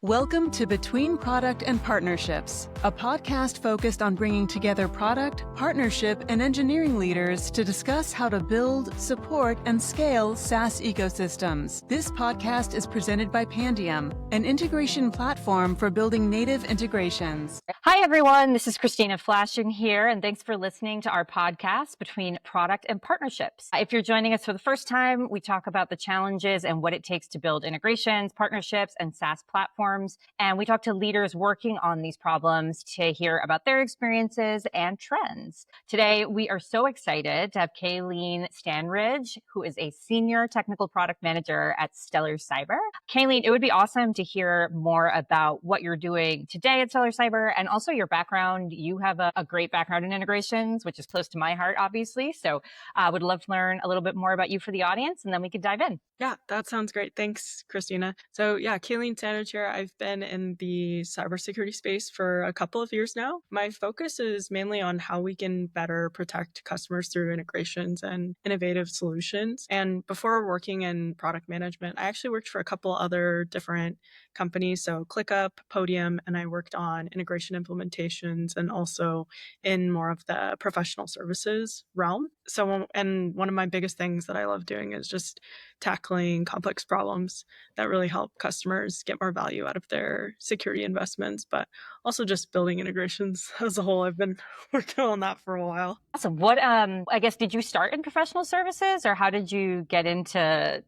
Welcome to Between Product and Partnerships, a podcast focused on bringing together product, partnership, and engineering leaders to discuss how to build, support, and scale SaaS ecosystems. This podcast is presented by Pandium, an integration platform for building native integrations. Hi, everyone. This is Christina Flashing here, and thanks for listening to our podcast, Between Product and Partnerships. If you're joining us for the first time, we talk about the challenges and what it takes to build integrations, partnerships, and SaaS platforms. And we talk to leaders working on these problems to hear about their experiences and trends. Today, we are so excited to have Kayleen Standridge, who is a senior technical product manager at Stellar Cyber. Kayleen, it would be awesome to hear more about what you're doing today at Stellar Cyber and also your background. You have a great background in integrations, which is close to my heart, obviously. So I would love to learn a little bit more about you for the audience, and then we could dive in. Yeah, that sounds great. Thanks, Christina. So Kayleen Standridge here. I've been in the cybersecurity space for a couple of years now. My focus is mainly on how we can better protect customers through integrations and innovative solutions. And before working in product management, I actually worked for a couple other different companies. So ClickUp, Pandium, and I worked on integration implementations and also in more of the professional services realm. So, and one of my biggest things that I love doing is just tackling complex problems that really help customers get more value out of their security investments, but also just building integrations as a whole. I've been working on that for a while. Awesome. What, I guess, did you start in professional services, or how did you get into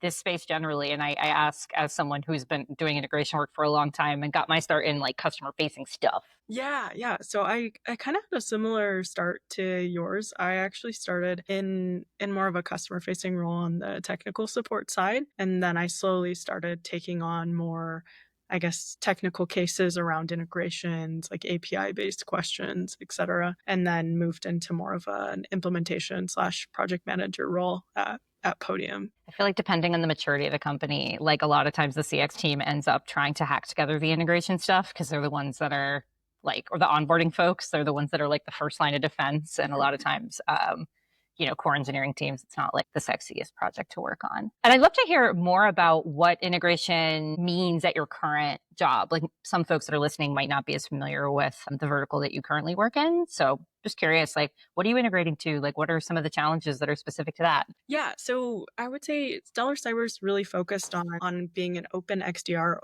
this space generally? And I ask as someone who's been doing integration work for a long time and got my start in like customer facing stuff. Yeah. So I kind of had a similar start to yours. I actually started in more of a customer facing role on the technical support side. And then I slowly started taking on more, I guess, technical cases around integrations, like API based questions, et cetera. And then moved into more of an implementation / project manager role at Pandium. I feel like depending on the maturity of the company, like a lot of times the CX team ends up trying to hack together the integration stuff because they're the ones that are like, or the onboarding folks, they're the ones that are like the first line of defense. And a lot of times, core engineering teams, it's not like the sexiest project to work on. And I'd love to hear more about what integration means at your current job. Like some folks that are listening might not be as familiar with the vertical that you currently work in. So just curious, like, what are you integrating to? Like, what are some of the challenges that are specific to that? Yeah, so I would say Stellar Cyber is really focused on being an open XDR,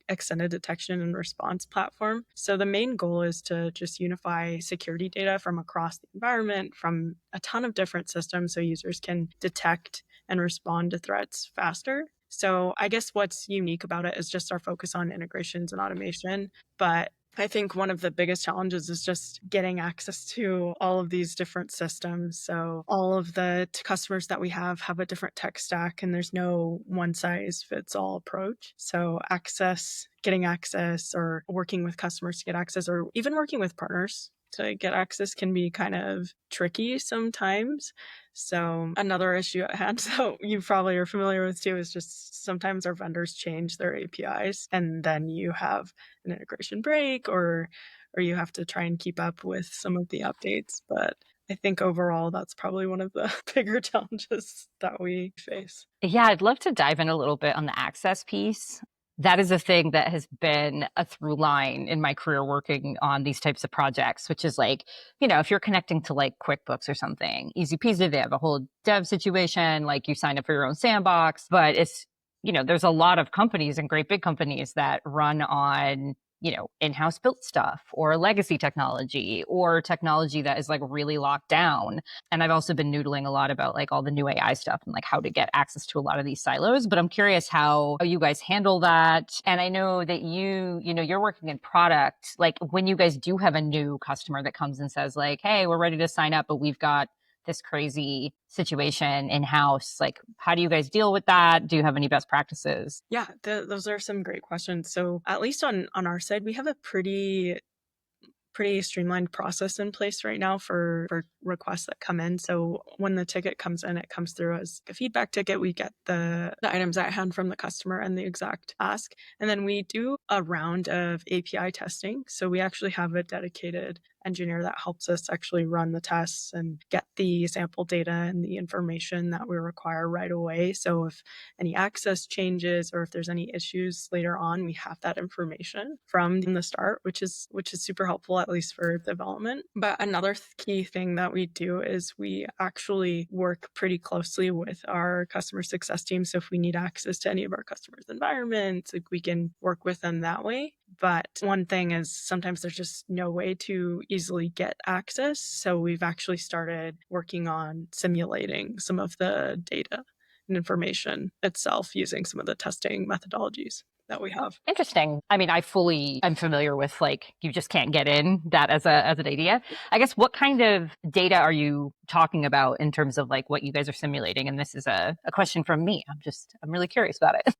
extended detection and response platform. So the main goal is to just unify security data from across the environment, from a ton of different systems, so users can detect and respond to threats faster. So I guess what's unique about it is just our focus on integrations and automation. But I think one of the biggest challenges is just getting access to all of these different systems. So all of the customers that we have a different tech stack, and there's no one size fits all approach. So getting access, or working with customers to get access, or even working with partners to get access can be kind of tricky sometimes. So another issue at hand, so you probably are familiar with too, is just sometimes our vendors change their APIs and then you have an integration break, or you have to try and keep up with some of the updates. But I think overall, that's probably one of the bigger challenges that we face. Yeah, I'd love to dive in a little bit on the access piece. That is a thing that has been a through line in my career working on these types of projects, which is like, if you're connecting to like QuickBooks or something, easy peasy, they have a whole dev situation, like you sign up for your own sandbox, but it's, there's a lot of companies and great big companies that run on, in-house built stuff or legacy technology or technology that is like really locked down. And I've also been noodling a lot about like all the new AI stuff and like how to get access to a lot of these silos. But I'm curious how you guys handle that. And I know that you're working in product. Like when you guys do have a new customer that comes and says like, hey, we're ready to sign up, but we've got this crazy situation in-house. Like, how do you guys deal with that? Do you have any best practices? Yeah, those are some great questions. So at least on our side, we have a pretty streamlined process in place right now for requests that come in. So when the ticket comes in, it comes through as a feedback ticket. We get the items at hand from the customer and the exact ask. And then we do a round of API testing. So we actually have a dedicated engineer that helps us actually run the tests and get the sample data and the information that we require right away. So if any access changes or if there's any issues later on, we have that information from the start, which is super helpful, at least for development. But another key thing that we do is we actually work pretty closely with our customer success team. So if we need access to any of our customers' environments, like we can work with them that way. But one thing is sometimes there's just no way to easily get access. So we've actually started working on simulating some of the data and information itself using some of the testing methodologies that we have. Interesting. I mean, I'm familiar with like you just can't get in that as an idea. I guess what kind of data are you talking about in terms of like what you guys are simulating? And this is a question from me. I'm really curious about it.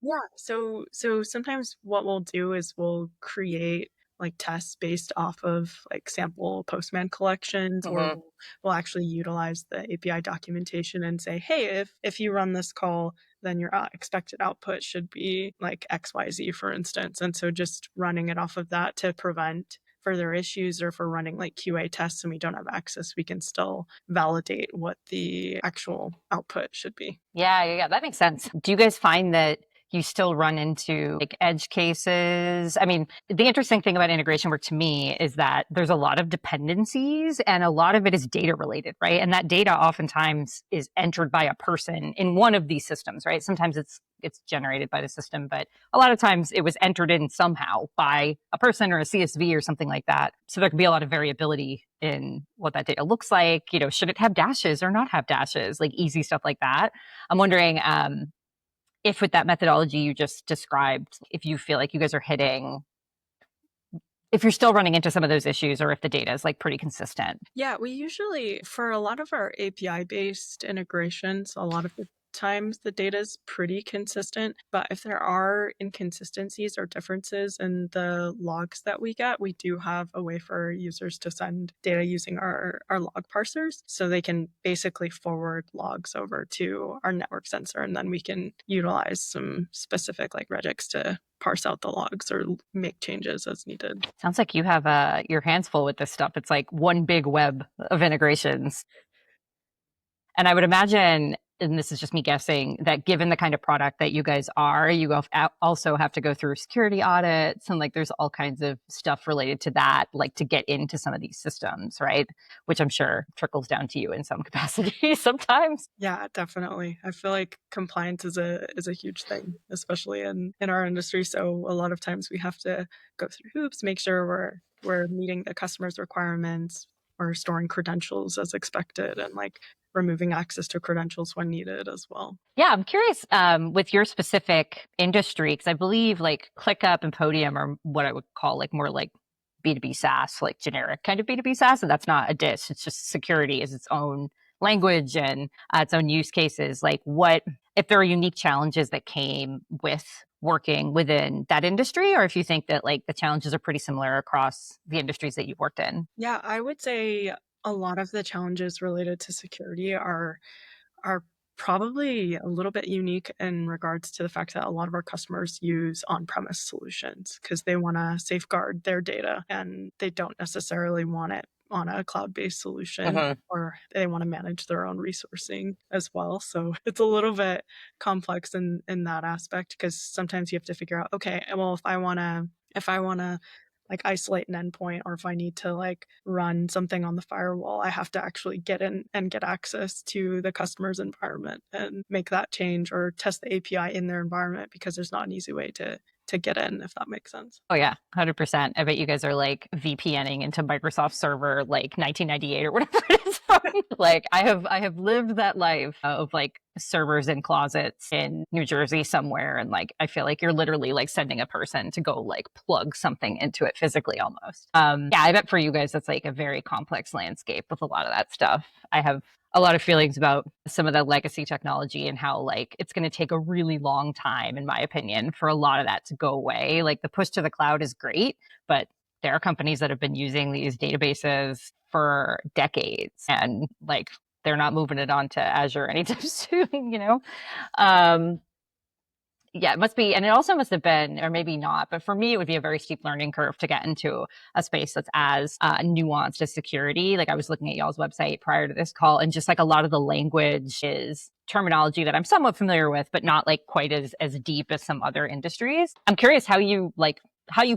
Yeah. So sometimes what we'll do is we'll create like tests based off of like sample postman collections, or we'll actually utilize the API documentation and say, hey, if you run this call, then your expected output should be like XYZ, for instance. And so just running it off of that to prevent further issues, or if we're running like QA tests and we don't have access, we can still validate what the actual output should be. Yeah, that makes sense. Do you guys find that you still run into like edge cases? I mean, the interesting thing about integration work to me is that there's a lot of dependencies and a lot of it is data related, right? And that data oftentimes is entered by a person in one of these systems, right? Sometimes it's generated by the system, but a lot of times it was entered in somehow by a person or a CSV or something like that. So there can be a lot of variability in what that data looks like. You know, should it have dashes or not have dashes? Like easy stuff like that. I'm wondering if with that methodology you just described, if you feel like you guys are hitting, if you're still running into some of those issues or if the data is like pretty consistent. Yeah, we usually, for a lot of our API-based integrations, a lot of the times the data is pretty consistent. But if there are inconsistencies or differences in the logs that we get, we do have a way for users to send data using our log parsers. So they can basically forward logs over to our network sensor, and then we can utilize some specific like regex to parse out the logs or make changes as needed. Sounds like you have your hands full with this stuff. It's like one big web of integrations. And I would imagine, and this is just me guessing, that given the kind of product that you guys are, also have to go through security audits and like there's all kinds of stuff related to that, like to get into some of these systems, right? Which I'm sure trickles down to you in some capacity sometimes. Yeah, definitely. I feel like compliance is a huge thing, especially in our industry. So a lot of times we have to go through hoops, make sure we're meeting the customer's requirements, or storing credentials as expected, and like removing access to credentials when needed as well. Yeah, I'm curious with your specific industry, because I believe like ClickUp and Podium are what I would call like more like B2B SaaS, like generic kind of B2B SaaS. And that's not a diss. It's just security is its own language and its own use cases. Like what, if there are unique challenges that came with working within that industry, or if you think that like the challenges are pretty similar across the industries that you've worked in? Yeah, I would say a lot of the challenges related to security are probably a little bit unique in regards to the fact that a lot of our customers use on-premise solutions because they want to safeguard their data and they don't necessarily want it on a cloud-based solution, or they want to manage their own resourcing as well. So it's a little bit complex in that aspect, because sometimes you have to figure out, okay, well, if I want to like isolate an endpoint, or if I need to like run something on the firewall, I have to actually get in and get access to the customer's environment and make that change, or test the API in their environment, because there's not an easy way to get in, if that makes sense. Oh yeah, 100%. I bet you guys are like VPNing into Microsoft Server like 1998 or whatever it is from. Like I have lived that life of like servers in closets in New Jersey somewhere, and like I feel like you're literally like sending a person to go like plug something into it physically almost. Yeah, I bet for you guys that's like a very complex landscape with a lot of that stuff. I have a lot of feelings about some of the legacy technology and how like it's going to take a really long time, in my opinion, for a lot of that to go away. Like the push to the cloud is great, but there are companies that have been using these databases for decades, and like they're not moving it on to Azure anytime soon, you know? Um, Yeah, it must be. And it also must have been, or maybe not, but for me, it would be a very steep learning curve to get into a space that's as nuanced as security. Like I was looking at y'all's website prior to this call, and just like a lot of the language is terminology that I'm somewhat familiar with, but not like quite as deep as some other industries. I'm curious how you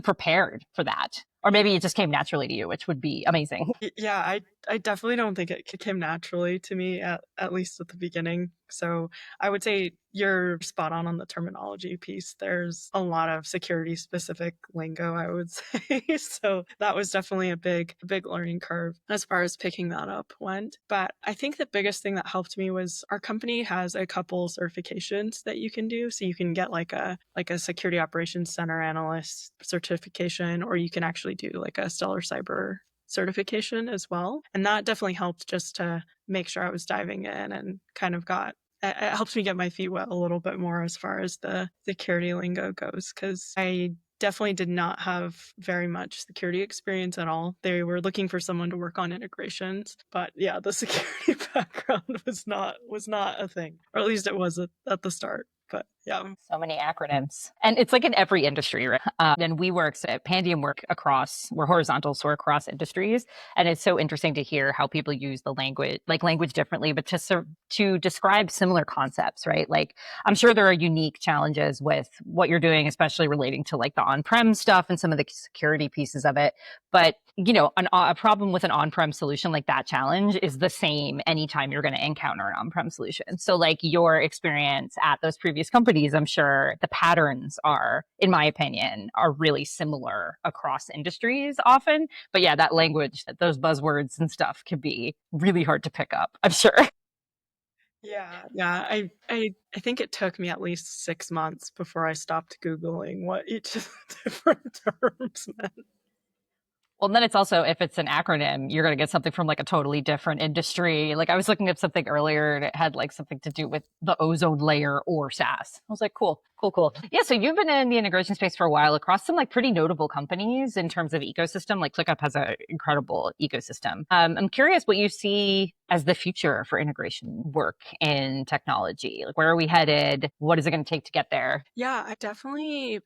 prepared for that. Or maybe it just came naturally to you, which would be amazing. Yeah, I definitely don't think it came naturally to me at least at the beginning. So I would say you're spot on the terminology piece. There's a lot of security specific lingo, I would say. So that was definitely a big learning curve as far as picking that up went. But I think the biggest thing that helped me was our company has a couple certifications that you can do. So you can get like a security operations center analyst certification, or you can actually do like a Stellar Cyber certification as well. And that definitely helped just to make sure I was diving in and kind of it helps me get my feet wet a little bit more as far as the security lingo goes, because I definitely did not have very much security experience at all. They were looking for someone to work on integrations, but yeah, the security background was not a thing, or at least it was at the start. But yeah. So many acronyms. And it's like in every industry, right? And we work at Pandium work we're horizontal, so we're across industries. And it's so interesting to hear how people use the language differently, but to describe similar concepts, right? Like I'm sure there are unique challenges with what you're doing, especially relating to like the on-prem stuff and some of the security pieces of it. But a problem with an on-prem solution like that challenge is the same anytime you're going to encounter an on-prem solution. So like your experience at those previous companies, I'm sure the patterns are, in my opinion, are really similar across industries often. But yeah, that language, those buzzwords and stuff can be really hard to pick up, I'm sure. Yeah. I think it took me at least 6 months before I stopped Googling what each of the different terms meant. Well, then it's also, if it's an acronym, you're going to get something from like a totally different industry. Like I was looking at something earlier and it had like something to do with the ozone layer or SaaS. I was like, cool, cool, cool. Yeah. So you've been in the integration space for a while across some like pretty notable companies in terms of ecosystem. Like ClickUp has an incredible ecosystem. I'm curious what you see as the future for integration work in technology. Like where are we headed? What is it going to take to get there? Yeah, I definitely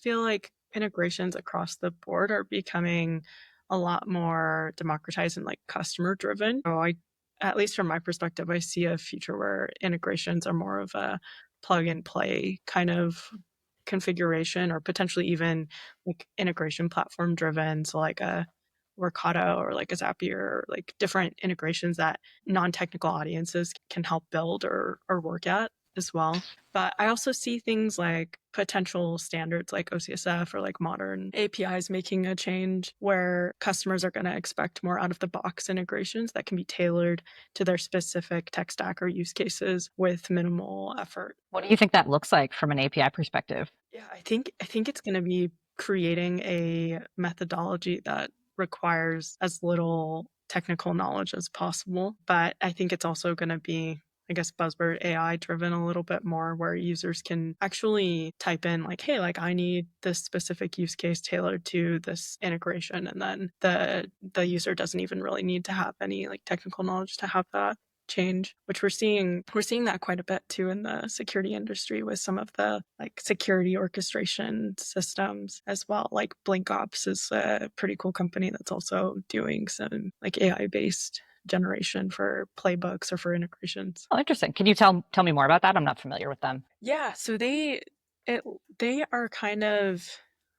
feel like integrations across the board are becoming a lot more democratized and like customer driven. So at least from my perspective, I see a future where integrations are more of a plug and play kind of configuration, or potentially even like integration platform driven. So like a Workato or like a Zapier, or like different integrations that non-technical audiences can help build or work at as well. But I also see things like potential standards like OCSF or like modern APIs making a change where customers are going to expect more out of the box integrations that can be tailored to their specific tech stack or use cases with minimal effort. What do you think that looks like from an API perspective? Yeah, I think it's going to be creating a methodology that requires as little technical knowledge as possible, but I think it's also going to be, I guess, buzzword AI driven a little bit more, where users can actually type in like, hey, like I need this specific use case tailored to this integration, and then the user doesn't even really need to have any like technical knowledge to have that change, which we're seeing that quite a bit too in the security industry with some of the like security orchestration systems as well. Like BlinkOps is a pretty cool company that's also doing some like AI based generation for playbooks or for integrations. Oh, interesting. Can you tell me more about that? I'm not familiar with them. Yeah, so it they are kind of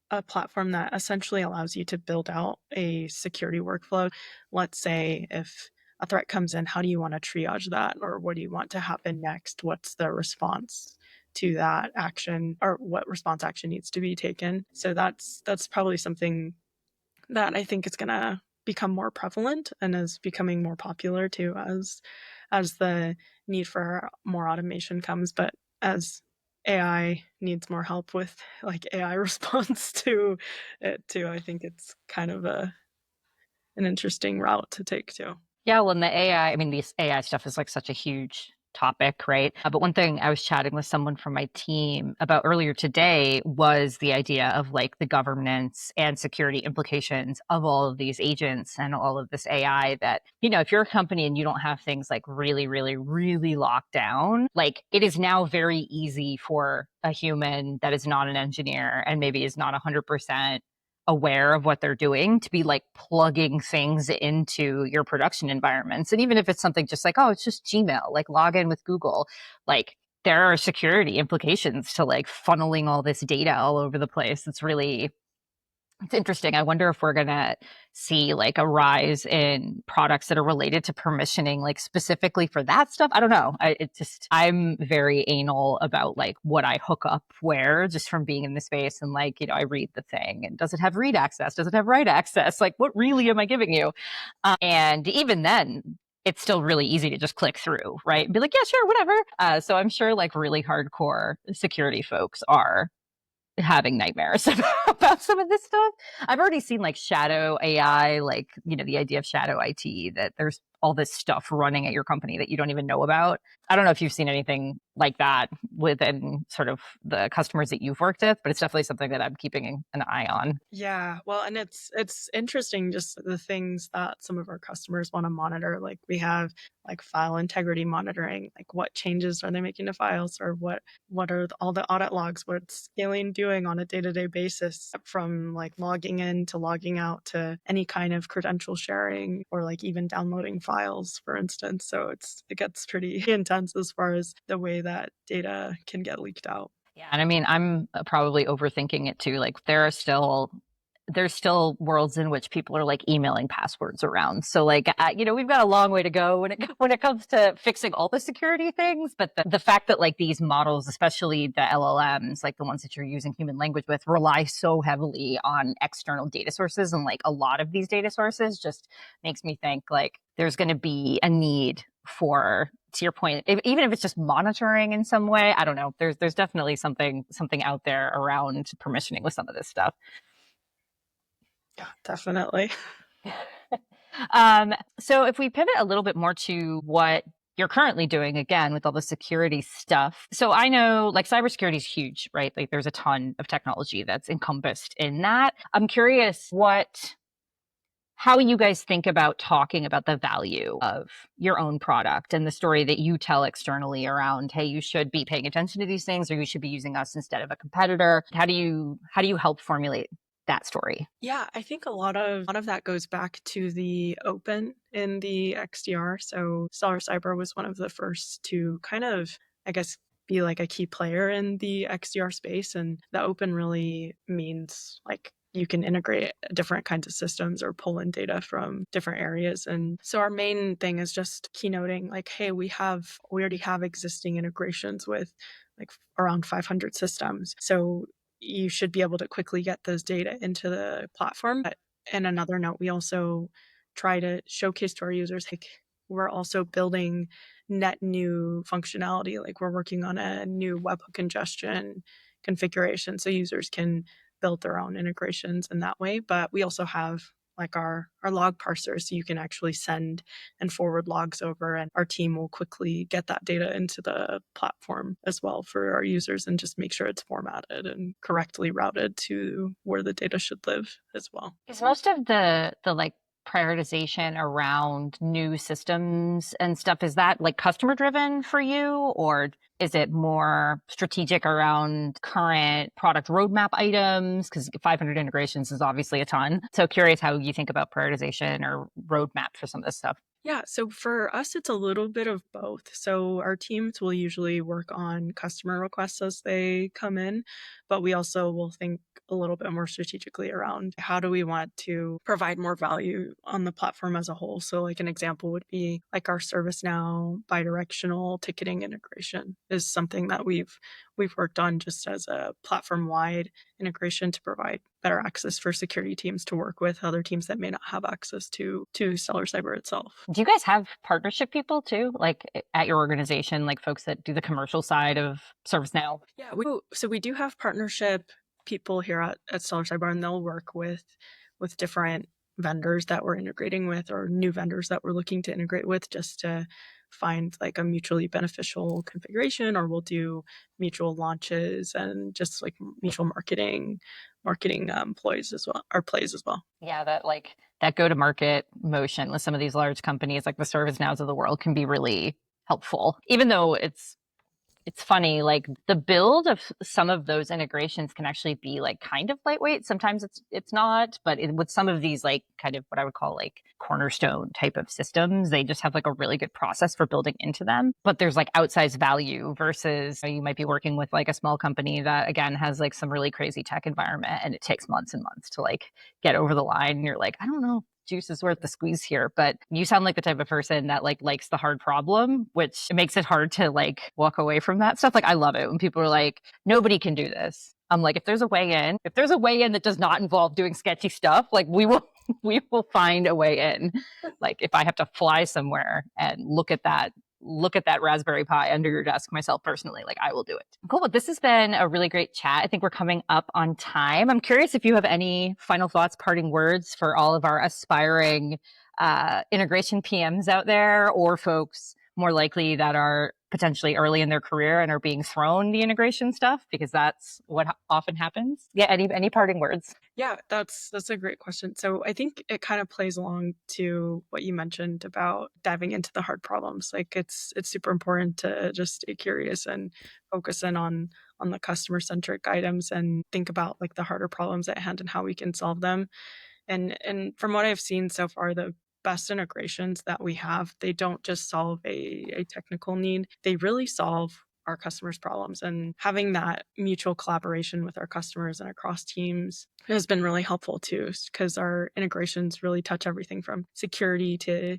a platform that essentially allows you to build out a security workflow. Let's say if a threat comes in, how do you want to triage that, or what do you want to happen next? What's the response to that action, or what response action needs to be taken? So that's probably something that I think is going to become more prevalent and is becoming more popular too as the need for more automation comes, but as AI needs more help with like AI response to it too, I think it's kind of an interesting route to take too. Yeah, well, and the AI, I mean, this AI stuff is like such a huge topic, right? But one thing I was chatting with someone from my team about earlier today was the idea of like the governance and security implications of all of these agents and all of this AI that, if you're a company and you don't have things like really, really, really locked down, like it is now very easy for a human that is not an engineer and maybe is not 100% aware of what they're doing to be like plugging things into your production environments. And even if it's something just like, oh, it's just Gmail, like log in with Google, like there are security implications to like funneling all this data all over the place. It's interesting. I wonder if we're going to see like a rise in products that are related to permissioning, like specifically for that stuff. I don't know. I'm very anal about like what I hook up where just from being in the space. And like, I read the thing and does it have read access? Does it have write access? Like, what really am I giving you? And even then, it's still really easy to just click through, right? And be like, yeah, sure, whatever. So I'm sure like really hardcore security folks are having nightmares about some of this stuff. I've already seen like shadow AI, like, the idea of shadow IT, that there's all this stuff running at your company that you don't even know about. I don't know if you've seen anything like that within sort of the customers that you've worked with, but it's definitely something that I'm keeping an eye on. Yeah, well, and it's interesting just the things that some of our customers want to monitor. Like we have like file integrity monitoring, like what changes are they making to files, or what are all the audit logs, what's scaling doing on a day-to-day basis, from like logging in to logging out to any kind of credential sharing or like even downloading files, for instance. So it gets pretty intense as far as the way that data can get leaked out. Yeah. And I mean, I'm probably overthinking it too. Like there's still worlds in which people are like emailing passwords around. So like, we've got a long way to go when it comes to fixing all the security things. But the fact that like these models, especially the LLMs, like the ones that you're using human language with, rely so heavily on external data sources. And like a lot of these data sources just makes me think like there's going to be a need for, to your point, even if it's just monitoring in some way. I don't know. There's definitely something out there around permissioning with some of this stuff. Yeah, definitely. So if we pivot a little bit more to what you're currently doing again with all the security stuff. So I know like cybersecurity is huge, right? Like there's a ton of technology that's encompassed in that. I'm curious how you guys think about talking about the value of your own product and the story that you tell externally around, hey, you should be paying attention to these things, or you should be using us instead of a competitor. How do you help formulate that story? Yeah, I think a lot of that goes back to the open in the XDR. So Stellar Cyber was one of the first to kind of, I guess, be like a key player in the XDR space. And the open really means like you can integrate different kinds of systems or pull in data from different areas. And so our main thing is just keynoting like, hey, we already have existing integrations with like around 500 systems. So you should be able to quickly get those data into the platform. But in another note, we also try to showcase to our users, like we're also building net new functionality. Like we're working on a new webhook ingestion configuration so users can build their own integrations in that way. But we also have like our log parser, so you can actually send and forward logs over, and our team will quickly get that data into the platform as well for our users and just make sure it's formatted and correctly routed to where the data should live as well. Is most of the like prioritization around new systems and stuff, is that like customer driven for you, or is it more strategic around current product roadmap items? Because 500 integrations is obviously a ton. So curious how you think about prioritization or roadmap for some of this stuff. Yeah, so for us, it's a little bit of both. So our teams will usually work on customer requests as they come in, but we also will think a little bit more strategically around how do we want to provide more value on the platform as a whole. So like an example would be like our ServiceNow bidirectional ticketing integration is something that we've worked on just as a platform-wide integration to provide better access for security teams to work with other teams that may not have access to Stellar Cyber itself. Do you guys have partnership people too, like at your organization, like folks that do the commercial side of ServiceNow? Yeah, so we do have partnership people here at Stellar Cyber, and they'll work with different vendors that we're integrating with or new vendors that we're looking to integrate with just to find like a mutually beneficial configuration, or we'll do mutual launches and just like mutual marketing ploys as well, or plays as well. Yeah, that go-to-market motion with some of these large companies like the ServiceNows of the world can be really helpful. Even though it's funny, like the build of some of those integrations can actually be like kind of lightweight. Sometimes it's not, but with some of these like kind of what I would call like cornerstone type of systems, they just have like a really good process for building into them. But there's like outsized value versus you might be working with like a small company that again has like some really crazy tech environment and it takes months and months to like get over the line. And you're like, I don't know, juice is worth the squeeze here. But you sound like the type of person that like likes the hard problem, which makes it hard to like walk away from that stuff. Like I love it when people are like, nobody can do this. I'm like, if there's a way in that does not involve doing sketchy stuff, like we will find a way in. Like if I have to fly somewhere and look at that Raspberry Pi under your desk myself personally, like I will do it. Cool. Well, this has been a really great chat. I think we're coming up on time. I'm curious if you have any final thoughts, parting words for all of our aspiring integration PMs out there, or folks more likely that are potentially early in their career and are being thrown the integration stuff, because that's what often happens. Yeah. Any parting words? Yeah, that's a great question. So I think it kind of plays along to what you mentioned about diving into the hard problems. Like it's super important to just stay curious and focus in on the customer centric items and think about like the harder problems at hand and how we can solve them. And from what I've seen so far, the best integrations that we have, they don't just solve a technical need, they really solve our customers' problems. And having that mutual collaboration with our customers and across teams has been really helpful too, because our integrations really touch everything from security to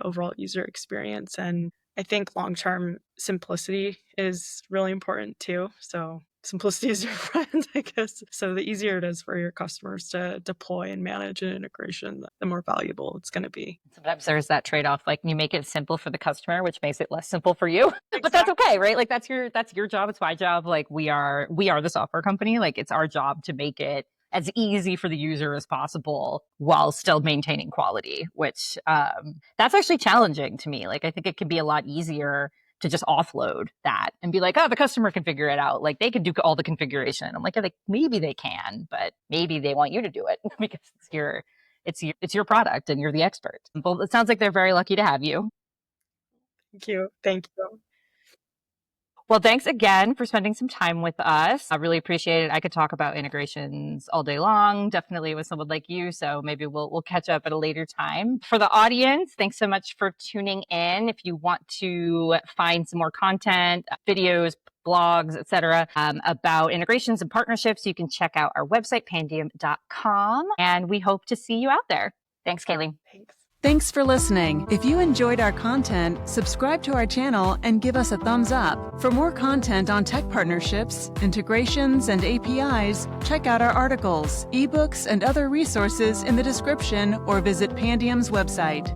overall user experience. And I think long-term simplicity is really important too. So simplicity is your friend, I guess. So the easier it is for your customers to deploy and manage an integration, the more valuable it's going to be. Sometimes there's that trade-off, like you make it simple for the customer, which makes it less simple for you. But that's okay, right? Like that's your job. It's my job. Like we are the software company. Like it's our job to make it as easy for the user as possible while still maintaining quality, which that's actually challenging to me. Like I think it can be a lot easier to just offload that and be like, oh, the customer can figure it out. Like they can do all the configuration. I'm like, yeah, maybe they can, but maybe they want you to do it because it's your product and you're the expert. Well, it sounds like they're very lucky to have you. Thank you. Thank you. Well, thanks again for spending some time with us. I really appreciate it. I could talk about integrations all day long, definitely with someone like you. So maybe we'll catch up at a later time. For the audience, thanks so much for tuning in. If you want to find some more content, videos, blogs, etc., about integrations and partnerships, you can check out our website, pandium.com. And we hope to see you out there. Thanks, Kayleen. Thanks. Thanks for listening. If you enjoyed our content, subscribe to our channel and give us a thumbs up. For more content on tech partnerships, integrations, and APIs, check out our articles, ebooks, and other resources in the description or visit Pandium's website.